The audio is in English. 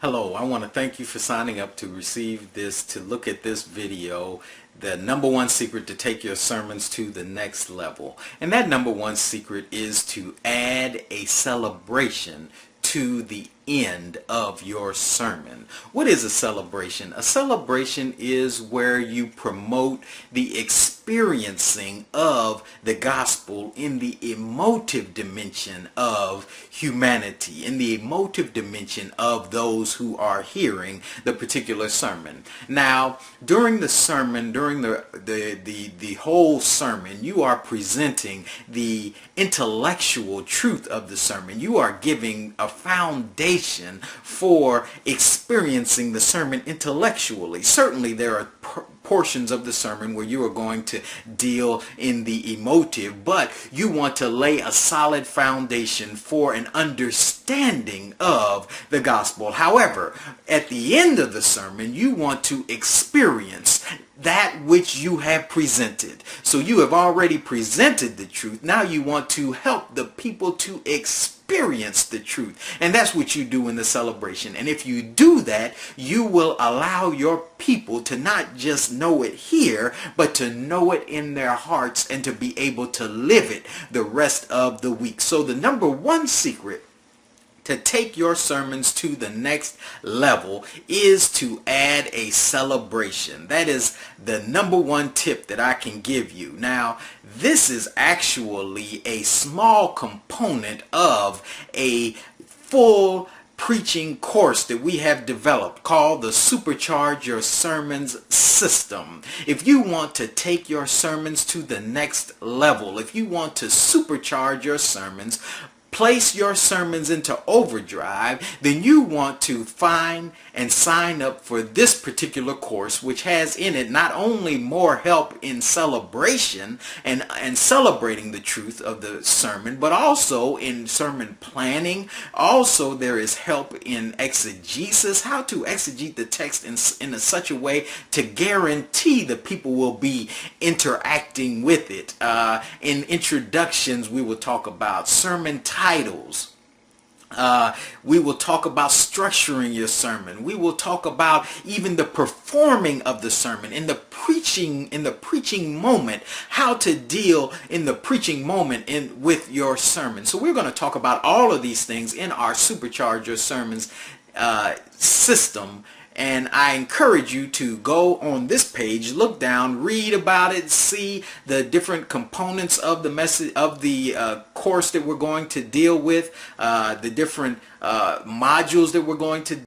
Hello, I want to thank you for signing up to look at this video, the number one secret to take your sermons to the next level. And that number one secret is to add a celebration to the end of your sermon. What is a celebration? A celebration is where you promote the experiencing of the gospel in the emotive dimension of humanity, in the emotive dimension of those who are hearing the particular sermon. Now, during the sermon, during the whole sermon, you are presenting the intellectual truth of the sermon. You are giving a foundation for experiencing the sermon intellectually. Certainly there are portions of the sermon where you are going to deal in the emotive, but you want to lay a solid foundation for an understanding of the gospel. However, at the end of the sermon, you want to experience that which you have presented. So you have already presented the truth. Now you want to help the people to experience the truth. And that's what you do in the celebration. And if you do that, you will allow your people to not just know it here, but to know it in their hearts and to be able to live it the rest of the week. So the number one secret to take your sermons to the next level is to add a celebration. That is the number one tip that I can give you. Now, this is actually a small component of a full preaching course that we have developed called the Supercharge Your Sermons system. If you want to take your sermons to the next level, if you want to supercharge your sermons, place your sermons into overdrive, then you want to find and sign up for this particular course, which has in it not only more help in celebration and celebrating the truth of the sermon, but also in sermon planning. Also, there is help in exegesis, how to exegete the text in such a way to guarantee the people will be interacting with it. In introductions, we will talk about sermon titles. We will talk about structuring your sermon. We will talk about even the performing of the sermon in the preaching moment, how to deal in the preaching moment with your sermon. So we're going to talk about all of these things in our Supercharge Your Sermons system. And I encourage you to go on this page, look down, read about it, see the different components of the message of the course that we're going to deal with, the different modules that we're going to